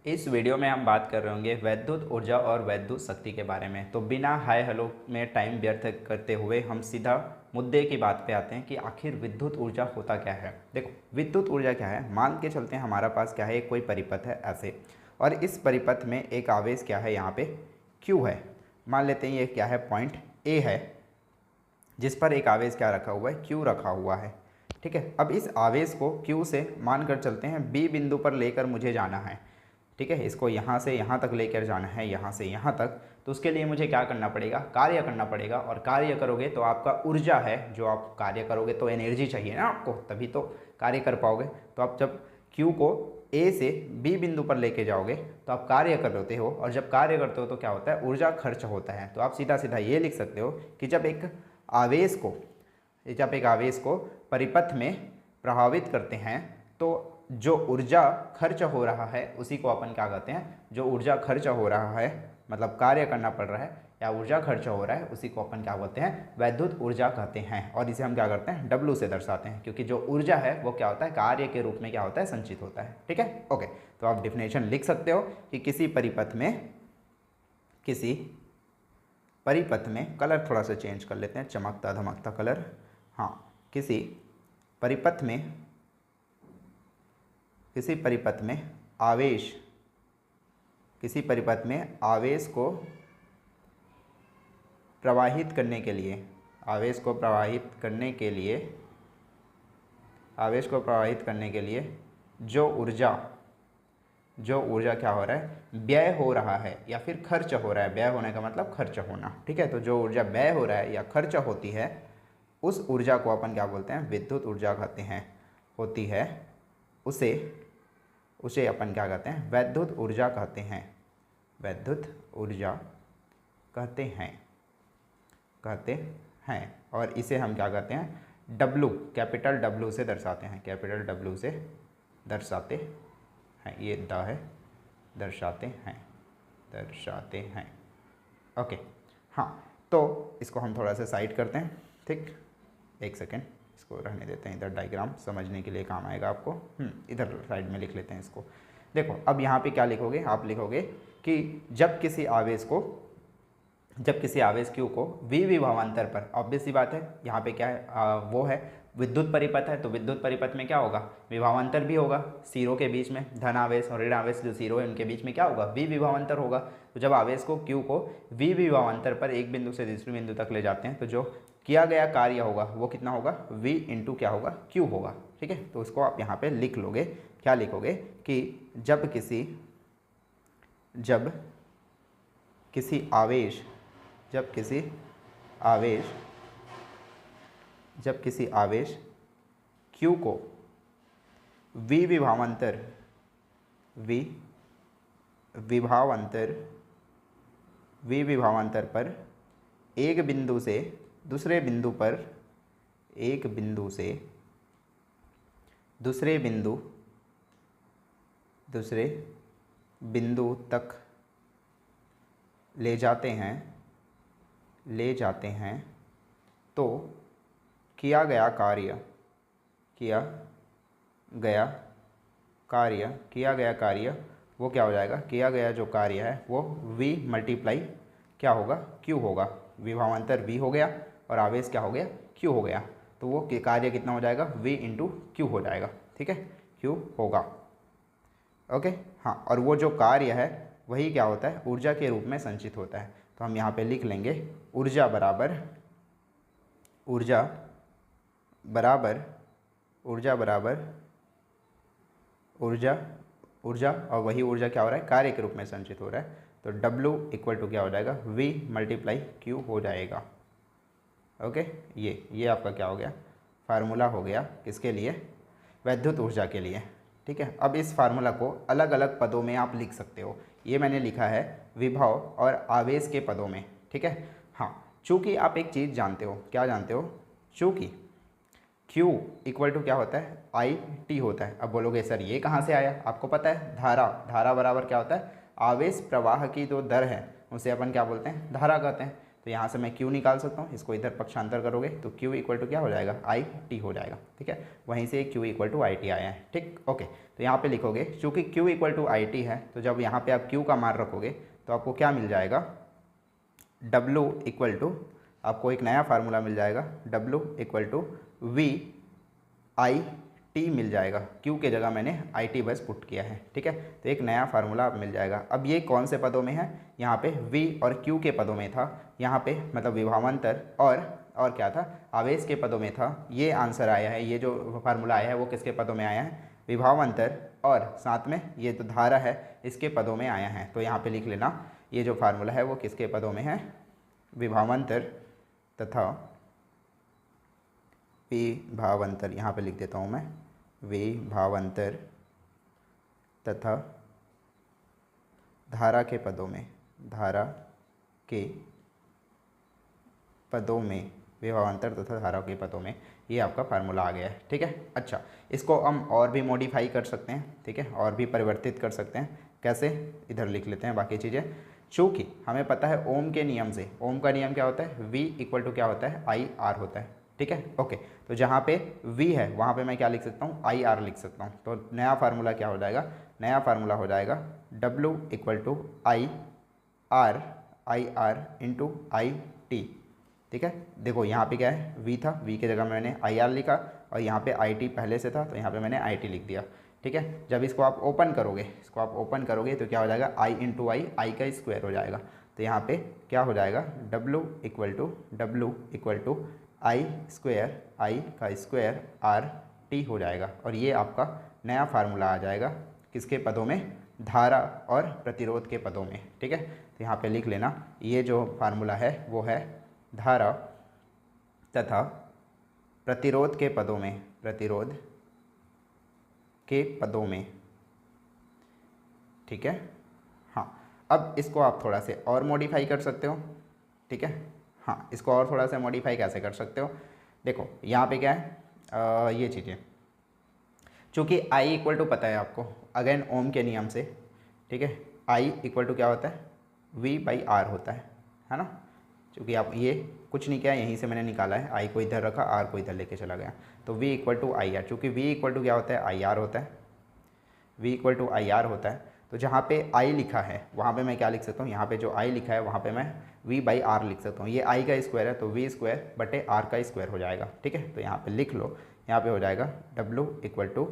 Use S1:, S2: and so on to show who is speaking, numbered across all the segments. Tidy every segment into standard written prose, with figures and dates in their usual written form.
S1: इस वीडियो में हम बात कर रहे होंगे वैद्युत ऊर्जा और वैद्युत शक्ति के बारे में। तो बिना हाय हेलो में टाइम व्यर्थ करते हुए हम सीधा मुद्दे की बात पे आते हैं कि आखिर विद्युत ऊर्जा होता क्या है। देखो, विद्युत ऊर्जा क्या है, मान के चलते हैं हमारा पास क्या है, कोई परिपथ है ऐसे, और इस परिपथ में एक आवेश क्या है, यहाँ पे Q है। मान लेते हैं ये क्या है, पॉइंट A है, जिस पर एक आवेश क्या रखा हुआ है, Q रखा हुआ है। ठीक है, अब इस आवेश को Q से मान कर चलते हैं B बिंदु पर लेकर मुझे जाना है। ठीक है, इसको यहाँ से यहाँ तक लेकर जाना है, यहाँ से यहाँ तक। तो उसके लिए मुझे क्या करना पड़ेगा, कार्य करना पड़ेगा। और कार्य करोगे तो आपका ऊर्जा है, जो आप कार्य करोगे तो एनर्जी चाहिए ना आपको, तभी तो कार्य कर पाओगे। तो आप जब Q को A से B बिंदु पर लेके जाओगे तो आप कार्य करते हो, और जब कार्य करते हो तो क्या होता है, ऊर्जा खर्च होता है। तो आप सीधा सीधा ये लिख सकते हो कि जब एक आवेश को परिपथ में प्रभावित करते हैं तो जो ऊर्जा खर्च हो रहा है उसी को अपन क्या कहते हैं, जो ऊर्जा खर्च हो रहा है, मतलब कार्य करना पड़ रहा है या ऊर्जा खर्च हो रहा है, उसी को अपन क्या कहते हैं, वैद्युत ऊर्जा कहते हैं। और इसे हम क्या करते हैं, W से दर्शाते हैं, क्योंकि जो ऊर्जा है वो क्या होता है, कार्य के रूप में क्या होता है, संचित होता है। ठीक है, ओके। तो आप डिफिनेशन लिख सकते हो कि किसी परिपथ में कलर थोड़ा सा चेंज कर लेते हैं, चमकता धमकता कलर। हाँ, किसी परिपथ में आवेश को प्रवाहित करने के लिए जो ऊर्जा क्या हो रहा है, व्यय हो रहा है या फिर खर्च हो रहा है। व्यय होने का मतलब खर्च होना। ठीक है, तो जो ऊर्जा व्यय हो रहा है या खर्च होती है, उस ऊर्जा को अपन क्या बोलते हैं, विद्युत ऊर्जा कहते हैं। होती है उसे अपन क्या कहते हैं, वैद्युत ऊर्जा कहते हैं। और इसे हम क्या कहते हैं, W, कैपिटल W से दर्शाते हैं। ये द है, दर्शाते हैं। ओके, हाँ, तो इसको हम थोड़ा सा साइड करते हैं। ठीक, एक सेकेंड, इसको रहने देते हैं, इधर डायग्राम समझने के लिए काम आएगा आपको। इधर साइड में लिख लेते हैं इसको। देखो, अब यहाँ पे क्या लिखोगे, आप लिखोगे कि जब किसी आवेश Q को V विभवांतर पर, ऑब्वियस सी बात है, यहाँ पे क्या है, वो है विद्युत परिपथ है, तो विद्युत परिपथ में क्या होगा, विभवांतर भी होगा सिरों के बीच में। धन आवेश और ऋण आवेश जो सिरों है उनके बीच में क्या होगा, V विभवांतर होगा। तो जब आवेश को Q को V विभवांतर पर एक बिंदु से दूसरे बिंदु तक ले जाते हैं तो जो किया गया कार्य होगा वो कितना होगा, V इंटू क्या होगा, Q होगा। ठीक है, तो उसको आप यहाँ पे लिख लोगे। क्या लिखोगे कि जब किसी आवेश Q को V विभवांतर पर एक बिंदु से दूसरे बिंदु तक ले जाते हैं तो किया गया कार्य वो क्या हो जाएगा, किया गया जो कार्य है वो V मल्टीप्लाई क्या होगा, Q होगा। विभवांतर V हो गया और आवेश क्या हो गया, Q हो गया। तो वो कार्य कितना हो जाएगा, V इंटू Q हो जाएगा। ठीक है, Q होगा। ओके, हाँ, और वो जो कार्य है वही क्या होता है, ऊर्जा के रूप में संचित होता है। तो हम यहाँ पे लिख लेंगे ऊर्जा और वही ऊर्जा क्या हो रहा है, कार्य के रूप में संचित हो रहा है। तो W इक्वल टू क्या हो जाएगा, V मल्टीप्लाई Q हो जाएगा। ओके, ये आपका क्या हो गया, फार्मूला हो गया, किसके लिए, वैद्युत ऊर्जा के लिए। ठीक है, अब इस फार्मूला को अलग अलग पदों में आप लिख सकते हो। ये मैंने लिखा है विभव और आवेश के पदों में। ठीक है, हाँ, चूँकि आप एक चीज़ जानते हो, क्या जानते हो, चूँकि Q इक्वल टू क्या होता है, IT होता है। अब बोलोगे सर ये कहाँ से आया, आपको पता है, धारा बराबर क्या होता है, आवेश प्रवाह की जो दर है उसे अपन क्या बोलते हैं, धारा कहते हैं। तो यहाँ से मैं Q निकाल सकता हूँ, इसको इधर पक्षांतर करोगे तो Q इक्वल टू क्या हो जाएगा, आई टी हो जाएगा। ठीक है, वहीं से Q equal to I T आया है। ठीक, ओके। तो यहाँ पे लिखोगे चूँकि Q equal to I T है, तो जब यहाँ पे आप Q का मान रखोगे तो आपको क्या मिल जाएगा, W इक्वल टू, आपको एक नया फार्मूला मिल जाएगा, W equal to V I T मिल जाएगा। Q के जगह मैंने आई टी बस पुट किया है। ठीक है, तो एक नया फार्मूला मिल जाएगा। अब ये कौन से पदों में है, यहाँ पे V और Q के पदों में था, यहाँ पे मतलब विभवांतर और क्या था, आवेश के पदों में था। ये आंसर आया है, ये जो फार्मूला आया है वो किसके पदों में आया है, विभवांतर, और साथ में ये जो धारा है इसके पदों में आया है। तो यहाँ पे लिख लेना, ये जो फार्मूला है वो किसके पदों में है, विभवांतर तथा विभावांतर, यहाँ पे लिख देता हूँ मैं, विभावांतर तथा धारा के पदों में, धारा के पदों में, विभवांतर तथा धारा के पदों में, ये आपका फार्मूला आ गया है। ठीक है, अच्छा, इसको हम और भी मॉडिफाई कर सकते हैं। ठीक है, और भी परिवर्तित कर सकते हैं। कैसे, इधर लिख लेते हैं बाकी चीज़ें। चूँकि हमें पता है ओम के नियम से, ओम का नियम क्या होता है, V इक्वल टू क्या होता है, आई आर होता है। ठीक है, ओके। तो जहाँ पे V है वहाँ पे मैं क्या लिख सकता हूँ, आई आर लिख सकता हूँ। तो नया फार्मूला क्या हो जाएगा, नया फार्मूला हो जाएगा W equal to I R into I T. ठीक है, देखो यहाँ पे क्या है, V था, V की जगह मैंने आई आर लिखा, और यहाँ पे आई टी पहले से था तो यहाँ पे मैंने आई टी लिख दिया। ठीक है, जब इसको आप ओपन करोगे, इसको आप ओपन करोगे तो क्या हो जाएगा, आई इंटू आई का स्क्वायर हो जाएगा। तो यहाँ पे क्या हो जाएगा, W equal to I square, I का स्क्वायर आर टी हो जाएगा। और ये आपका नया फार्मूला आ जाएगा किसके पदों में, धारा और प्रतिरोध के पदों में। ठीक है, तो यहाँ पे लिख लेना, ये जो फार्मूला है वो है धारा तथा प्रतिरोध के पदों में, प्रतिरोध के पदों में। ठीक है, हाँ, अब इसको आप थोड़ा से और मॉडिफाई कर सकते हो। ठीक है, हाँ, इसको और थोड़ा सा मॉडिफाई कैसे कर सकते हो, देखो यहाँ पे क्या है, ये चीज़ें, चूँकि I इक्वल टू पता है आपको, अगेन ओम के नियम से। ठीक है, I इक्वल टू क्या होता है, V बाई आर होता है ना। चूँकि आप ये कुछ नहीं किया, यहीं से मैंने निकाला है, I को इधर रखा, R को इधर लेके चला गया, तो V equal to I R. चूँकि V इक्वल टू क्या होता है, आई आर होता है, V equal to I R होता है। तो जहाँ पे I लिखा है वहाँ पे मैं क्या लिख सकता हूँ, यहाँ पे जो I लिखा है वहाँ पे मैं V बाई आर लिख सकता हूँ। ये I का स्क्वायर है तो V स्क्वायर बटे R का स्क्वायर हो जाएगा। ठीक है, तो यहाँ पे लिख लो, यहाँ पे हो जाएगा W इक्वल टू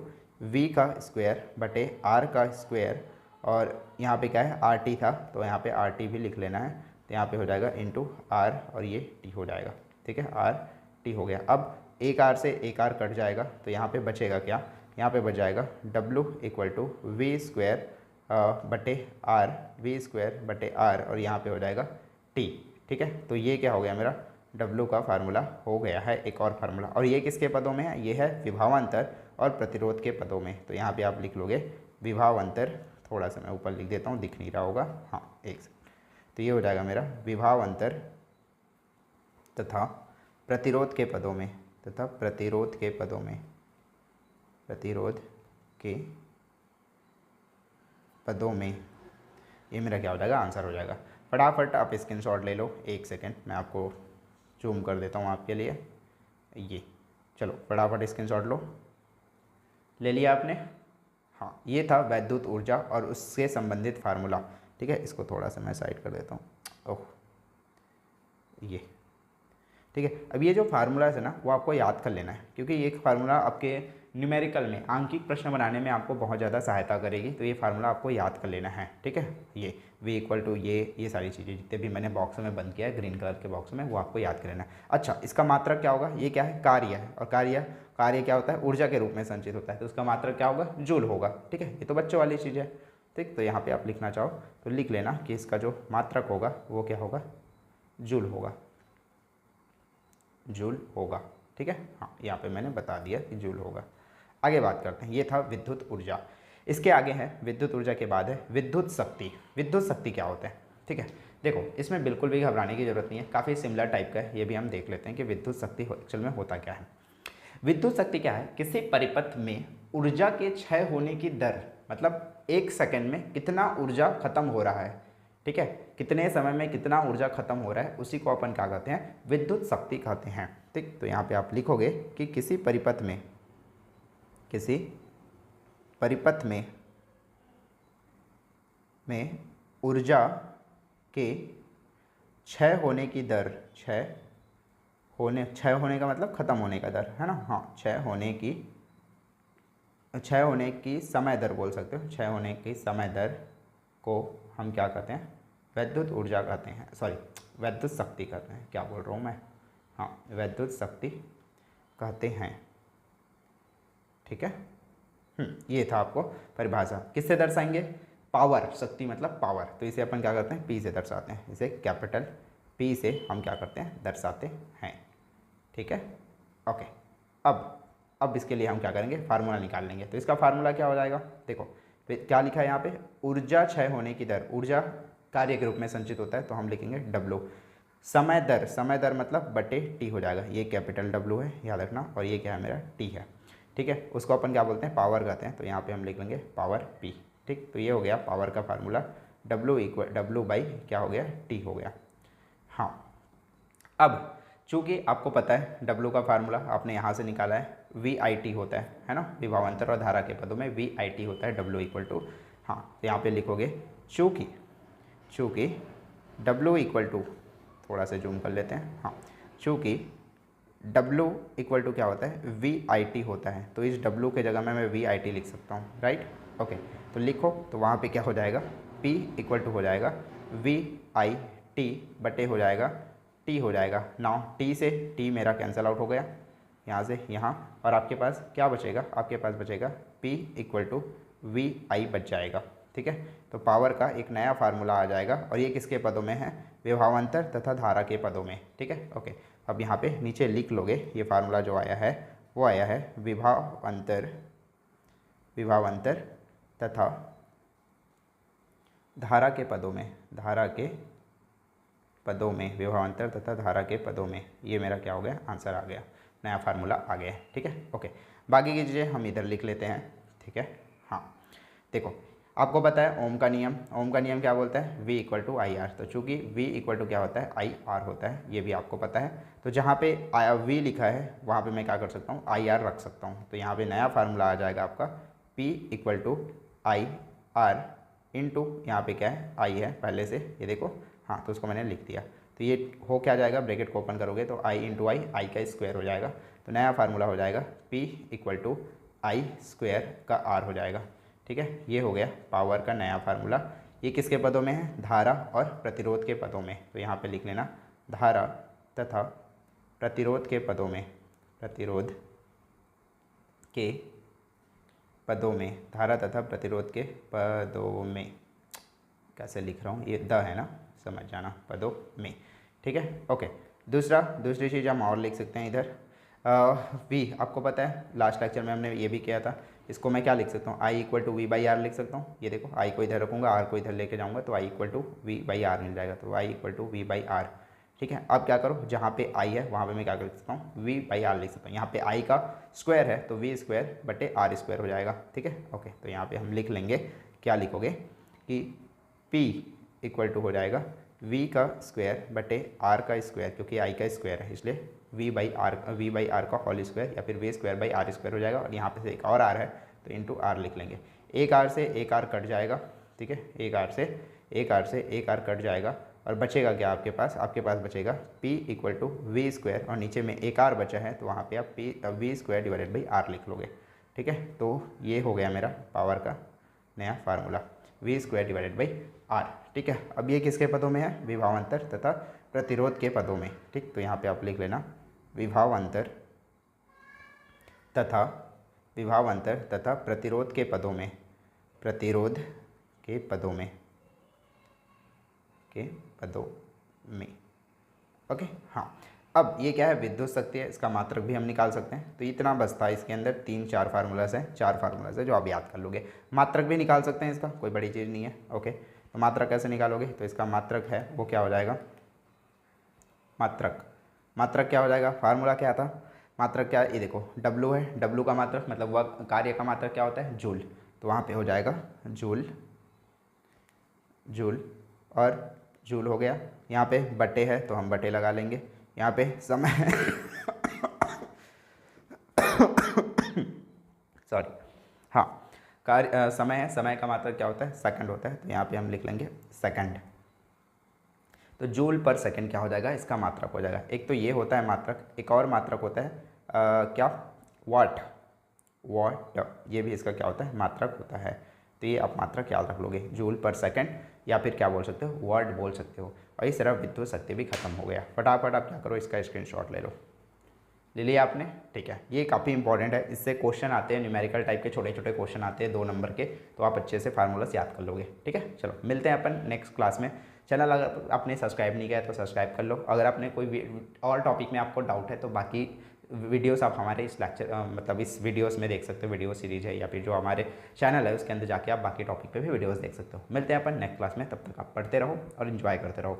S1: V का स्क्वायर बटे R का स्क्वायर, और यहाँ पे क्या है, RT था तो यहाँ पे RT भी लिख लेना है। तो यहाँ पे हो जाएगा इंटू R, और ये T हो जाएगा। ठीक है, RT हो गया। अब एक R से एक R कट जाएगा तो यहाँ पे बचेगा क्या, यहाँ पे बच जाएगा W equal to V square बटे R, V स्क्वायर बटे R, और यहाँ पे हो जाएगा T। ठीक है, तो ये क्या हो गया, मेरा W का फार्मूला हो गया है, एक और फार्मूला। और ये किसके पदों में है, ये है विभवांतर और प्रतिरोध के पदों में। तो यहाँ पे आप लिख लोगे विभवांतर, थोड़ा सा मैं ऊपर लिख देता हूँ, दिख नहीं रहा होगा, हाँ एक सेकंड। तो ये हो जाएगा मेरा विभवांतर तथा प्रतिरोध के पदों में, तथा प्रतिरोध के पदों में, प्रतिरोध के पदों में, ये मेरा क्या हो जाएगा, आंसर हो जाएगा। फटाफट आप स्क्रीनशॉट ले लो, एक सेकंड मैं आपको जूम कर देता हूँ आपके लिए। ये चलो फटाफट स्क्रीनशॉट लो, ले लिया आपने, हाँ, ये था वैद्युत ऊर्जा और उससे संबंधित फार्मूला। ठीक है, इसको थोड़ा सा मैं साइड कर देता हूँ, ओह ये। ठीक है, अब ये जो फार्मूला है ना वो आपको याद कर लेना है, क्योंकि ये फार्मूला आपके न्यूमेरिकल में आंकिक प्रश्न बनाने में आपको बहुत ज़्यादा सहायता करेगी। तो ये फार्मूला आपको याद कर लेना है। ठीक है, ये V इक्वल टू ये सारी चीज़ें जितने भी मैंने बॉक्स में बंद किया है ग्रीन कलर के बॉक्स में, वो आपको याद कर लेना है। अच्छा, इसका मात्रक क्या होगा, ये क्या है, कार्य है, और कार्य क्या होता है, ऊर्जा के रूप में संचित होता है, तो उसका मात्रक क्या होगा, जूल होगा। ठीक है, ये तो बच्चों वाली चीज़ है। ठीक, तो यहाँ पर आप लिखना चाहो तो लिख लेना कि इसका जो मात्रक होगा वो क्या होगा, जूल होगा, जूल होगा। ठीक है, हाँ, यहाँ पे मैंने बता दिया कि जूल होगा। आगे बात करते हैं, ये था विद्युत ऊर्जा। इसके आगे है विद्युत ऊर्जा के बाद है विद्युत शक्ति। विद्युत शक्ति क्या होता है, ठीक है, देखो इसमें बिल्कुल भी घबराने की जरूरत नहीं है, काफ़ी सिमिलर टाइप का है। ये भी हम देख लेते हैं कि विद्युत शक्ति एक्चुअल में होता क्या है। विद्युत शक्ति क्या है, किसी परिपथ में ऊर्जा के क्षय होने की दर, मतलब एक सेकंड में कितना ऊर्जा खत्म हो रहा है, ठीक है, कितने समय में कितना ऊर्जा खत्म हो रहा है उसी को अपन क्या कहते हैं, विद्युत शक्ति कहते हैं। ठीक, तो यहाँ पे आप लिखोगे कि किसी परिपथ में ऊर्जा के क्षय होने की दर, क्षय होने का मतलब खत्म होने का दर है ना, हाँ, क्षय होने की समय दर बोल सकते हो, क्षय होने की समय दर को हम क्या कहते हैं, विद्युत ऊर्जा कहते हैं, सॉरी विद्युत शक्ति कहते हैं, क्या बोल रहा हूँ मैं, हाँ, विद्युत शक्ति कहते हैं। ठीक है, ये था आपको परिभाषा। किससे दर्शाएंगे, पावर, शक्ति मतलब पावर, तो इसे अपन क्या करते हैं, पी से दर्शाते हैं, इसे कैपिटल पी से हम क्या करते हैं, दर्शाते हैं। ठीक है, ओके। अब इसके लिए हम क्या करेंगे, फार्मूला निकाल लेंगे। तो इसका फार्मूला क्या हो जाएगा, देखो क्या लिखा है यहाँ पे, ऊर्जा क्षय होने की दर, ऊर्जा कार्य के रूप में संचित होता है तो हम लिखेंगे W। समय दर मतलब बटे टी हो जाएगा, ये कैपिटल W है याद रखना, और ये क्या है मेरा टी है। ठीक है, उसको अपन क्या बोलते हैं, पावर कहते हैं, तो यहाँ पे हम लिख लेंगे पावर P। ठीक, तो ये हो गया पावर का फार्मूला, W बाई क्या हो गया, T हो गया। हाँ, अब चूँकि आपको पता है W का फार्मूला आपने यहाँ से निकाला है, VIT होता है ना, विभवांतर और धारा के पदों में VIT होता है, W इक्वल टू, हाँ, तो यहाँ पे लिखोगे चूँकि W इक्वल टू, थोड़ा सा जूम कर लेते हैं, हाँ, चूँकि W इक्वल टू क्या होता है, VIT होता है, तो इस W के जगह में मैं VIT लिख सकता हूँ, राइट, ओके। तो लिखो, तो वहाँ पे क्या हो जाएगा, P इक्वल टू हो जाएगा VIT बटे हो जाएगा T हो जाएगा। नाउ T से T मेरा कैंसिल आउट हो गया, यहाँ से यहाँ, और आपके पास क्या बचेगा, आपके पास बचेगा P इक्वल टू VI बच जाएगा। ठीक है, तो पावर का एक नया फार्मूला आ जाएगा, और ये किसके पदों में है, विभवांतर तथा धारा के पदों में। ठीक है, ओके। अब यहाँ पे नीचे लिख लोगे, ये फार्मूला जो आया है वो आया है विभवांतर तथा धारा के पदों में, विभवांतर तथा धारा के पदों में, ये मेरा क्या हो गया, आंसर आ गया, नया फार्मूला आ गया। ठीक है, ओके। बाकी की चीज़ें हम इधर लिख लेते हैं। ठीक है, हाँ, देखो आपको पता है ओम का नियम क्या बोलता है, V equal to I R, तो चूँकि V इक्वल टू क्या होता है, IR होता है, ये भी आपको पता है। तो जहाँ पे V लिखा है वहाँ पे मैं क्या कर सकता हूँ, IR रख सकता हूँ, तो यहाँ पे नया फार्मूला आ जाएगा आपका P equal to IR into, यहाँ पे क्या है, I है पहले से, ये देखो, हाँ, तो उसको मैंने लिख दिया, तो ये हो क्या जाएगा, ब्रैकेट को ओपन करोगे तो I इंटू आई का स्क्वायर हो जाएगा, तो नया फार्मूला हो जाएगा P equal to I square का R हो जाएगा। ठीक है, ये हो गया पावर का नया फार्मूला। ये किसके पदों में है, धारा और प्रतिरोध के पदों में, तो यहाँ पे लिख लेना धारा तथा प्रतिरोध के पदों में, धारा तथा प्रतिरोध के पदों में, कैसे लिख रहा हूँ, ये द है ना, समझ जाना, पदों में। ठीक है, ओके। दूसरी चीज़ हम और लिख सकते हैं इधर, V आपको पता है, लास्ट लेक्चर में हमने ये भी किया था, इसको मैं क्या लिख सकता हूँ, I इक्वल टू V/R लिख सकता हूँ। ये देखो, I को इधर रखूँगा, R को इधर लेके जाऊँगा, तो I इक्वल टू V/R मिल जाएगा, तो I इक्वल टू V/R। ठीक है, अब क्या करो, जहाँ पे I है वहाँ पे मैं क्या कर सकता हूँ, V/R लिख सकता हूँ। यहाँ पे I का स्क्वायर है तो V स्क्वायर बटे R स्क्वायर हो जाएगा। ठीक है, ओके। तो यहाँ पर हम लिख लेंगे, क्या लिखोगे कि P इक्वल टू हो जाएगा V का स्क्वायर बटे R का स्क्वायर, क्योंकि I का स्क्वायर है इसलिए V/R का होल स्क्वायर, या फिर V square by R square हो जाएगा, और यहाँ पे से एक और R है तो इंटू R लिख लेंगे। एक R से एक R कट जाएगा। ठीक है, एक R से एक R कट जाएगा, और बचेगा क्या आपके पास बचेगा P equal to V square, और नीचे में एक R बचा है तो वहाँ पे आप V square divided by R लिख लोगे। ठीक है, तो ये हो गया मेरा पावर का नया formula, V square divided by R। ठीक है, अब ये किसके पदों में है, विभवांतर तथा प्रतिरोध के पदों में। ठीक, तो यहाँ पे आप लिख लेना विभवांतर तथा प्रतिरोध के पदों में, ओके। हाँ, अब ये क्या है, विद्युत शक्ति है, इसका मात्रक भी हम निकाल सकते हैं। तो इतना बस था, इसके अंदर 3-4 फार्मूलाज हैं, 4 फार्मूलाज है जो आप याद कर लोगे। मात्रक भी निकाल सकते हैं, इसका कोई बड़ी चीज़ नहीं है। ओके, तो मात्रक कैसे निकालोगे, तो इसका मात्रक है वो क्या हो जाएगा, मात्रक क्या हो जाएगा, फार्मूला क्या था, मात्रक क्या, ये देखो W है, W का मात्रक मतलब वह कार्य का मात्रक क्या होता है, जूल, तो वहाँ पे हो जाएगा जूल और जूल हो गया। यहाँ पे बटे है तो हम बटे लगा लेंगे। यहाँ पे समय सॉरी, हाँ, कार्य समय है, समय का मात्रक क्या होता है, सेकंड होता है, तो यहाँ पे हम लिख लेंगे सेकंड। तो जूल पर सेकंड क्या हो जाएगा, इसका मात्रक हो जाएगा। एक तो ये होता है मात्रक, एक और मात्रक होता है क्या, वाट, वाट, ये भी इसका क्या होता है, मात्रक होता है। तो ये आप मात्रक याद रख लोगे, जूल पर सेकंड, या फिर क्या बोल सकते हो, वर्ड बोल सकते हो। और इस तरह विद्युत शक्ति भी खत्म हो गया। फटाफट आप क्या करो, इसका स्क्रीनशॉट ले लिया आपने, ठीक है। ये काफ़ी इंपॉर्टेंट है, इससे क्वेश्चन आते हैं, न्यूमेरिकल टाइप के छोटे छोटे क्वेश्चन आते हैं 2 नंबर के, तो आप अच्छे से फार्मूलास याद कर लोगे, ठीक है। चलो मिलते हैं अपन नेक्स्ट क्लास में। चैनल अगर आपने सब्सक्राइब नहीं किया है तो सब्सक्राइब कर लो। अगर आपने कोई और टॉपिक में आपको डाउट है तो बाकी वीडियोस आप हमारे इस लेक्चर मतलब इस वीडियोस में देख सकते हो, वीडियो सीरीज है, या फिर जो हमारे चैनल है उसके अंदर जाके आप बाकी टॉपिक पे भी वीडियोस देख सकते हो। मिलते हैं अपन नेक्स्ट क्लास में, तब तक आप पढ़ते रहो और इन्जॉय करते रहो।